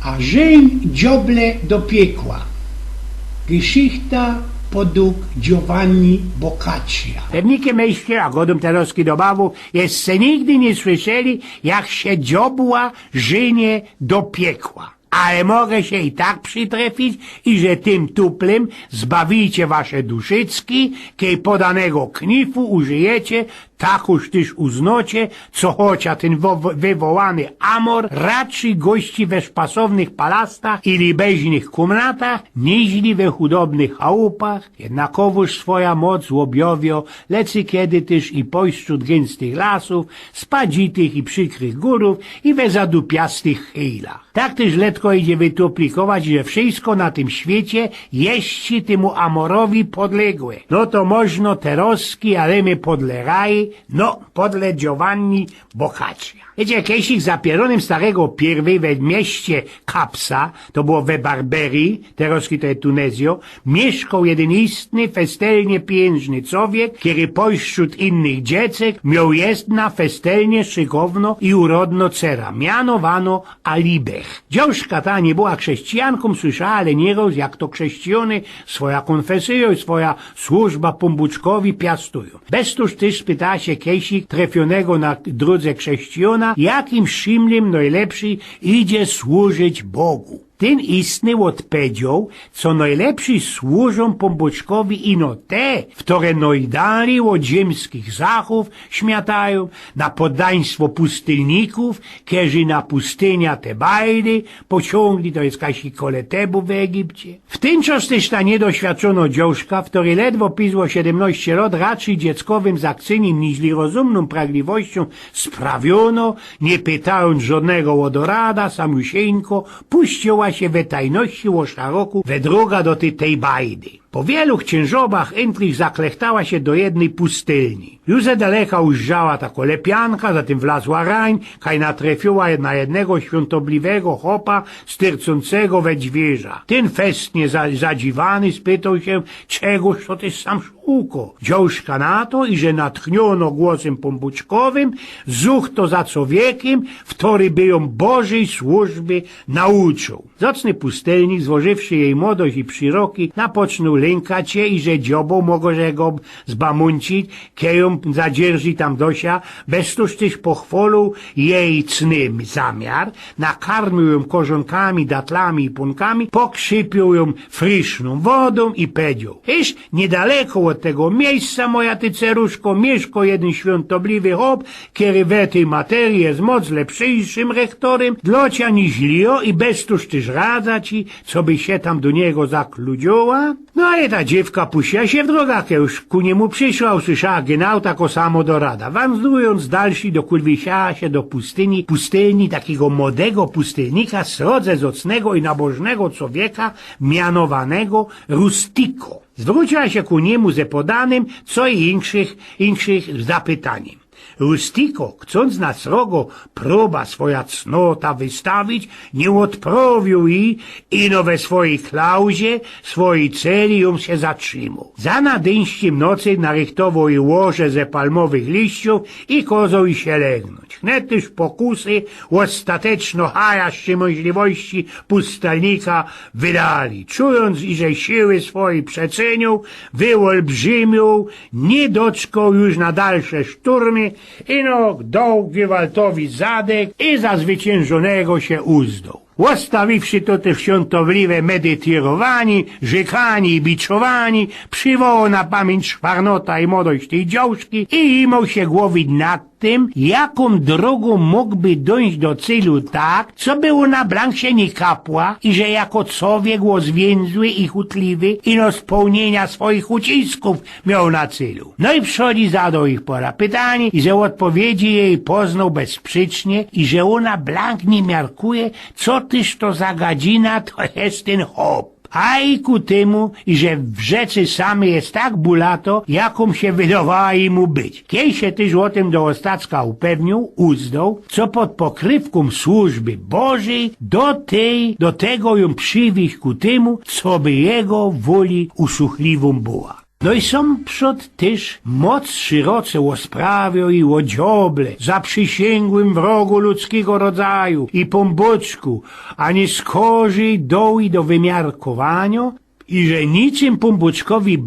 a żeń dzioble do piekła. Geschichte podług Giovanni Boccaccia. Pewnikie myślcie, a godom teroski do bawu, jeszcze nigdy nie słyszeli, jak się dziobła żynie do piekła. Ale mogę się i tak przytrefić, i że tym tuplem zbawicie wasze duszyczki, kiej podanego knifu użyjecie, takuż też uznocie, co chocia ten wywołany amor raczy gości we szpasownych palastach i libeźnych komnatach, niźli we chudobnych chałupach, jednakowoż swoja moc łobiowio, lecy kiedy też i pośród gęstych lasów, spadzitych i przykrych górów i we zadupiastych chejlach. Tak też letko idzie wytuplikować, że wszystko na tym świecie jeści temu amorowi podległe. No to można teroski, ale my podlegaj, no, podle Giovanni Boccaccia. Wiecie, kiedyś za pieronem starego pierwej we mieście Kapsa, to było we Barberii, teroski to jest Tunezjo, mieszkał jeden istny, festelnie piękny człowiek, który pośród innych dziecek miał jedna festelnie szykowno i urodno cera, mianowano Alibech. Dziążka ta nie była chrześcijanką, słyszała, ale nieraz jak to chrześcijony swoja konfesja i swoja służba pombuczkowi piastują. Beztuż też spytała się Kiesik trafionego na drodze chrześcijana, jakim szymlem najlepszy idzie służyć Bogu. Ten istny odpowiedział, co najlepszy służą pomboczkowi ino te, które najdalej od ziemskich zachów śmiatają, na poddaństwo pustylników, którzy na pustynia Tebajdy pociągli, to jest kasi kole Tebu w Egipcie. W ten czas też ta niedoświadczona dziążka, w której ledwo pisło 17 lat, raczej dzieckowym zakcynim niźli rozumną pragliwością sprawiono, nie pytając żadnego odorada, samusieńko, puściła się we tajności łoszaroku we droga do tej bajdy. Po wielu księżobach entrych zaklechtała się do jednej pustylni. Już ze daleka ujrzała ta kolepianka, zatem wlazła rań, kaj natrefiła na jednego świątobliwego chopa styrcącego we dźwierza. Ten festnie zadziwany spytał się, czegoż to też sam szukał. Dziążka na to, i że natchniono głosem pombuczkowym, zuch to za człowiekiem, który by ją Bożej służby nauczył. Zacny pustelnik, złożywszy jej młodość i przyroki, napoczął lękać się, i że dziobą może go zbamuncić, kieją zadzierży tam dosia, beztuż też pochwolił jej cny zamiar, nakarmił ją korzonkami, datlami i punkami, pokrzypił ją friszną wodą i powiedział: iż niedaleko od tego miejsca, moja ty ceruszko, mieszka jeden świątobliwy chłop, który w tej materii jest moc lepszym rektorem, dlocia niż Lio, i beztuż też radza ci, co by się tam do niego zakludziła. No ale ta dziewka puściła się w drogach, już ku niemu przyszła, usłyszała genau tako samo do rada. Wędrując dalszy, dokulwisiała się do pustelni takiego młodego pustelnika, srodze zacnego i nabożnego człowieka, mianowanego Rustico. Zwróciła się ku niemu ze podanym, co i inszych zapytaniem. Rustico, chcąc na srogo próba swoja cnota wystawić, nie odprawił jej, ino we swojej klauzie, swojej celi ją się zatrzymał. Za nadejściem nocy narychtował jej łoże ze palmowych liściów i kozał i się legnąć. Wnet też pokusy ostateczno hajaszcze możliwości pustelnika wydali. Czując, że siły swoje przecenił, wyolbrzymił, nie doczkał już na dalsze szturmy, ino dał Gwałtowi zadek i za zwyciężonego się uzdał. Ustawiwszy to te świątobliwe medytirowani, rzekani i biczowani, przywołał na pamięć szwarnota i młodość tej dziążki i imał się głowić nad tym, jaką drogą mógłby dojść do celu tak, co było na blanksie nie kapła, i że jako człowiek zwięzły i chutliwy i no spełnienia swoich ucisków miał na celu. No i przychodzi zadał ich pora pytanie, i że odpowiedzi jej poznał bezsprzecznie, i że ona blank nie miarkuje, co tyż to za gadzina to jest ten hop. A i ku temu, że w rzeczy samej jest tak bulato, jaką się wydawała mu być. Kiej się też o tym do ostacka upewnił, uzdał, co pod pokrywką służby Bożej do tego ją przywieźć ku temu, co by jego woli usłuchliwą była. No i są przod też moc szeroce o sprawie i o dzioble, zaprzysięgłym wrogu ludzkiego rodzaju i pomboczku, a nie skorzy doły do wymiarkowania, i że niczym pomboczkowi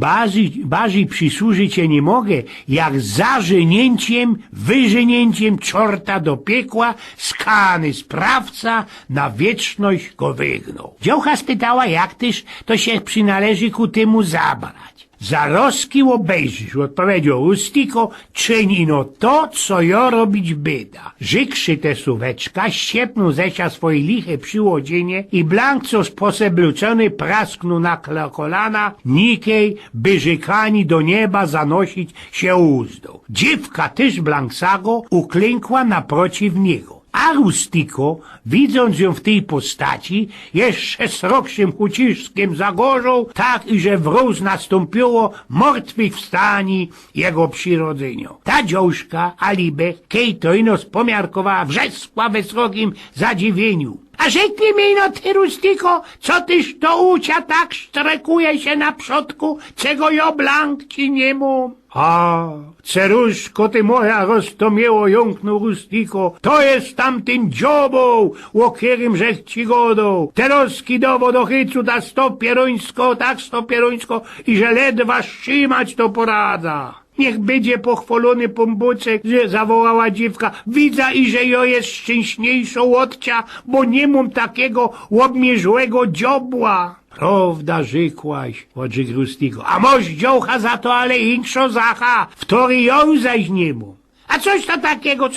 bazi przysłużyć się nie mogę, jak zażenięciem, wyżenięciem czorta do piekła, skany sprawca na wieczność go wygnął. Dziołcha spytała, jak tyż to się przynależy ku temu zabrać. Za rozkił obejrzysz, odpowiedział Ustiko, czyni no to, co ja robić byda. Żykrzy te suweczka, ściepnął zesia swoje liche przyłodzienie i Blank, co sposebluczony, prasknął na kolana, nikiej, by żykani do nieba zanosić się uzdą. Dziewka też Blanksago uklękła naprotiv niego. A Rustiko, widząc ją w tej postaci, jeszcze sroczym uciskiem zagorzał, tak i że wróz nastąpiło martwych wstani jego przyrodzeniu. Ta dziążka, Alibe, kej to ino spomiarkowała, wrzeskła we srogim zadziwieniu. A rzekli mi, no ty, Rustiko, co tyś to ucia tak strekuje się na przodku, czego ja Blank ci nie mum? A, ceruszko ty moja, roztomiało jąknął Rustiko, to jest tamtym dziobą, o którym żech ci godał. Teroski dowód do chycu da tak sto pieruńsko i że ledwa trzymać to poradza. Niech będzie pochwalony pombuczek, że zawołała dziewka. Widza i że jo jest szczęśniejszą odcia, bo nie mam takiego obmierzłego dziobła. Prawda, rzekłaś, odrzekł Rustiko. A moż dziołcha za to, ale inszo zacha, wtory ją zaś nie mam. A coś to takiego?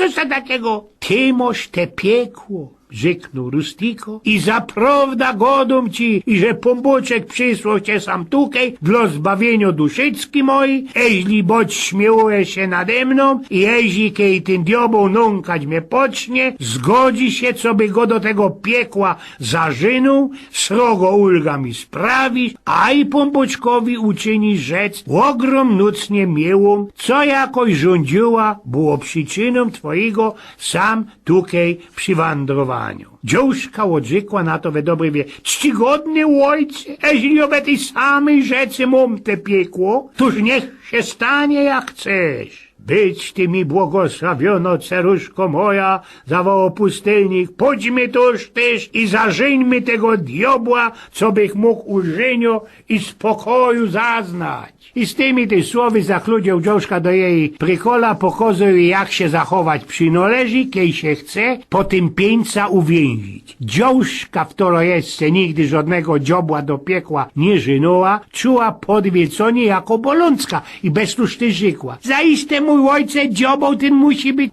Ty moż te piekło, rzeknął Rustiko, i zaprawda godum ci, i że pombuczek przysłał cię sam tukej dla zbawienia duszycki mojej, eźli boć śmiałeś się nade mną i eźli kej tym diobą nąkać mnie pocznie, zgodzi się, co by go do tego piekła zażynął, srogo ulga mi sprawić, a i pombuczkowi uczyni rzec ogrom nucnie miłą, co jakoś rządziła, było przyczyną twojego sam tukej przywandrowania. Dziążka odrzekła na to we dobry wie, czcigodny ojcze, jeśli obe tej samej rzeczy mam te piekło, toż niech się stanie jak chcesz. Być ty mi błogosławiono, ceruszko moja, zawołał pustelnik, pójdźmy toż też i zażyńmy tego diobła, co bych mógł ulżenio i spokoju zaznać. I z tymi te słowy zachludział dziążka do jej prykola, pokazał jej, jak się zachować przynależy, kiej się chce, po tym pieńca uwięzić. Dziążka, która jeszcze nigdy żadnego dziobła do piekła nie żynęła, czuła podwieconie jako bolączka i beztuszty rzekła. Zaiste mój ojcze, dziobą ten musi być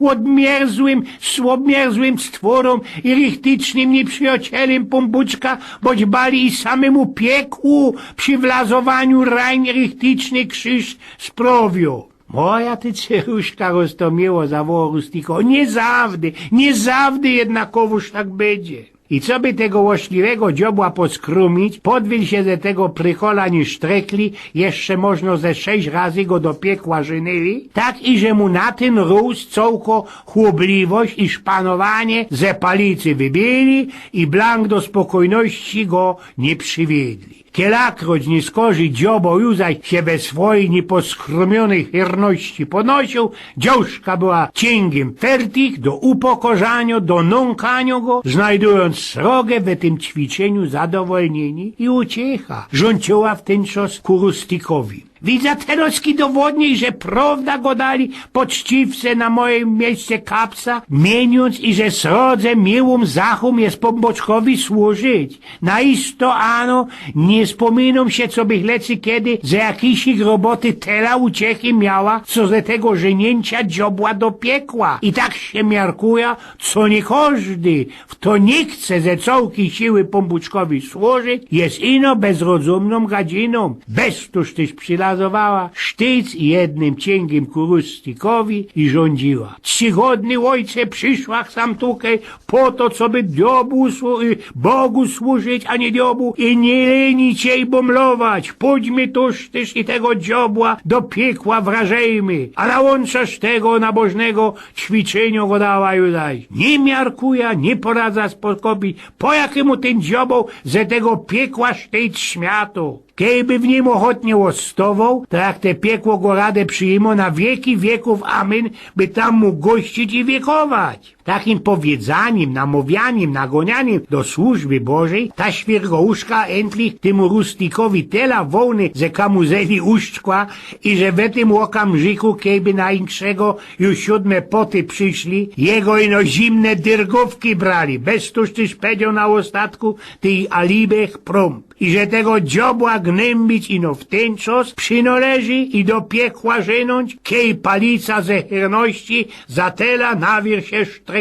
obmierzłym stworą i richtycznym nieprzyjacielem pombuczka, boć bali i samemu piekłu przy wlazowaniu rań richtyczny krzyż sprawił. Moja ty ceruszka, roztomiło, zawołał Rustiko, nie zawdy jednakowoż tak będzie. I co by tego łośliwego dziobła podskrumić, podwiel się ze tego prykola nie sztrekli, jeszcze można ze 6 razy go do piekła żynyli, tak i że mu na ten rósł cołko chłubliwość i szpanowanie ze palicy wybili i Blank do spokojności go nie przywiedli. Kielakroć nie skorzy dziobo juzaj się we swojej nieposkromionej chierności ponosił, dziążka była cięgiem fertich do upokorzania, do nąkania go, znajdując srogę we tym ćwiczeniu zadowolnieni i uciecha, rządziła w ten czas ku Rustikowi. Widza teroski dowodniej, że prawda go dali poczciwce na moim miejsce kapsa, mieniąc i że srodze miłym zachum jest pomboczkowi służyć. Naisto ano, nie wspominą się, co bych lecy kiedy za jakiejś roboty tela uciechy miała, co ze tego żenięcia dziobła do piekła. I tak się miarkuje, co nie każdy, w to nie chce ze całki siły pombuczkowi służyć, jest ino bezrozumną gadziną. Beztuż tyś przylazowała sztyc jednym cięgiem ku Rustikowi i rządziła. Czcigodny ojcze, przyszła sam tukaj po to, co by Bogu służyć, a nie diobu i nie lenić jej bomlować. Pójdźmy tuż też i tego dziobła do piekła wrażejmy, a na łączasz tego nabożnego ćwiczenia go dała judaj. Nie miarkuja, nie poradza spokopić, po jakiemu ten dzioboł ze tego piekła sztyc śmiatu. Kejby w nim ochotnie ostował, tak te piekło go radę przyjmą na wieki wieków, amen, by tam mógł gościć i wiekować. Takim powiedzaniem, namawianiem, nagonianiem do służby Bożej, ta świergouszka endlich temu rustikowi tela wołny ze kamuzeli uszczkła i że w tym okamżyku, kejby na inkszego już 7 poty przyszli, jego ino zimne dyrgówki brali, bez tuż tyś powiedział na ostatku, tej alibech promp. I że tego dziobła gnębić ino w ten czas przynależy i do piekła żenąć, kej palica ze hierności za tela nawir się sztrekuje.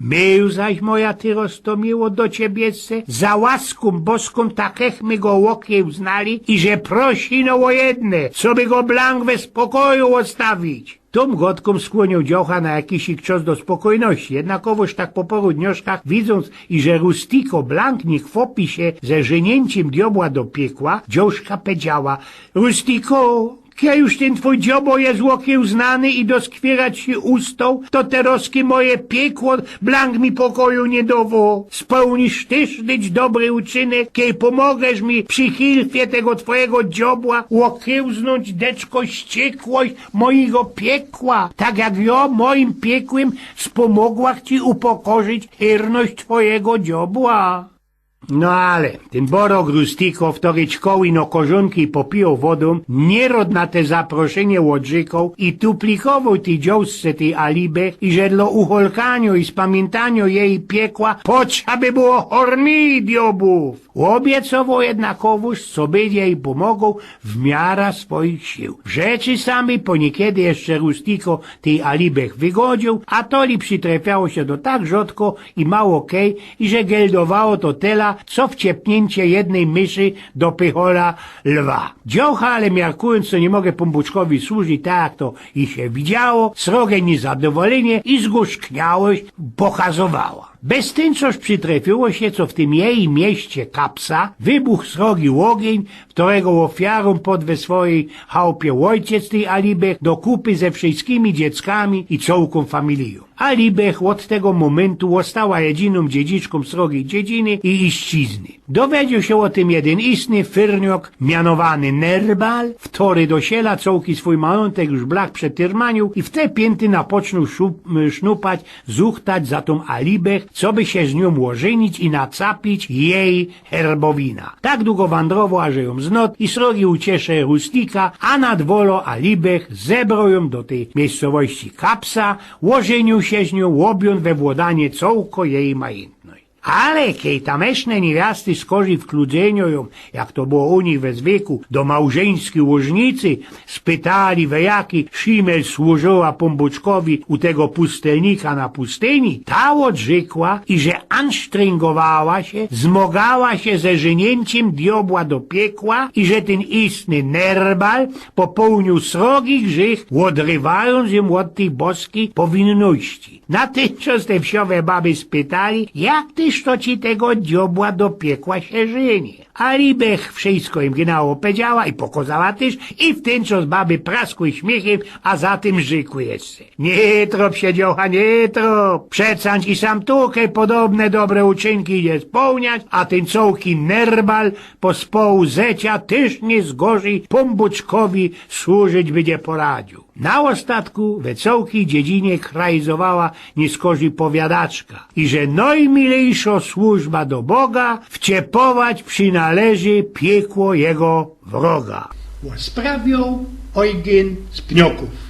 My zaś, moja ty roztomiło do ciebiece, za łaską boską takechmy go łokie uznali i że prosino o jedne, co by go blank we spokoju odstawić. Tom gotkom skłonił dziocha na jakiś czas do spokojności, jednakowoż tak po paru dnioszkach, widząc, i że Rustiko blank nie chwopi się ze żenięciem diobła do piekła, dzioszka powiedziała: Rustiko, ja już ten twój dziobo jest łokie uznany i doskwierać się ustą, to teroski moje piekło blank mi pokoju nie dowo. Spełnisz tyż dyć dobry uczynek, kiej pomogesz mi przy hilfie tego twojego dziobła łokiełznąć deczko ściekłość mojego piekła, tak jak ja moim piekłem spomogłach ci upokorzyć hierność twojego dziobła. No ale, ten borok Rustiko wtoryć koły no korzonki popijał wodą, nierod na te zaproszenie łodżyków i tuplikował tej dziąsce tej alibech i że dla ucholkania i spamiętania jej piekła potrzeba by było horni diobów. Obiecował jednakowoż, co by jej pomogą w miarę swoich sił. W rzeczy samej po niekiedy jeszcze Rustiko tej alibech wygodził, a toli przytrafiało się to tak rzadko i mało kej, i że geldowało to tela, co wciepnięcie jednej myszy do pychola lwa. Dziocha, ale miarkując, co nie mogę pombuczkowi służyć tak, jak to i się widziało, srogie niezadowolenie i zgorzkniałość pokazowała. Bez tym, coż przytrafiło się, co w tym jej mieście Kapsa wybuchł srogi ogień, którego ofiarą podwe swojej chałupie ojciec tej Alibech do kupy ze wszystkimi dzieckami i całką familią. Alibech od tego momentu ostała jedyną dziedziczką srogiej dziedziny i iścizny. Dowiedział się o tym jeden istny fyrniok mianowany Nerbal, który do siela całki swój majątek już blach przetyrmanił i w te pięty napoczął sznupać, zuchtać za tą Alibech, co by się z nią ożenić i nacapić jej herbowina. Tak długo wandrował, aż ją znot i srogi uciesze Rustika, a nad wolo Alibech zebrał ją do tej miejscowości Kapsa, ożenił się z nią, łobiąc we władanie całko jej majątność. Ale kiej tameszne niewiasty skorzy w kludzeniu ją, jak to było u nich we zwieku, do małżeńskiej łożnicy, spytali, we jaki szimel służyła pombuczkowi u tego pustelnika na pustyni, ta odrzekła, i że ansztryngowała się, zmogała się ze żenięciem diobła do piekła i że ten istny Nerbal popełnił srogi grzech, odrywając ją od tej boskiej powinności. Natychmiast te wsiowe baby spytali, jak tyż to ci tego diobła do piekła się żenie. Alibech wszystko im gnało powiedziała i pokazała też, i w ten czas baby praskły śmiechem, a za tym rzekły jeszcze: nie trop się dziocha, nie trop. Przecańcz i sam tukaj podobne dobre uczynki idzie spełniać, a ten całki Nerbal po społu zecia też nie zgorzy pombuczkowi służyć będzie poradził. Na ostatku we całkiej dziedzinie krajzowała nieskorzy powiadaczka i że najmilejsza służba do Boga wciepować przynależy piekło jego wroga. Sprawiał Eugen z Pnioków.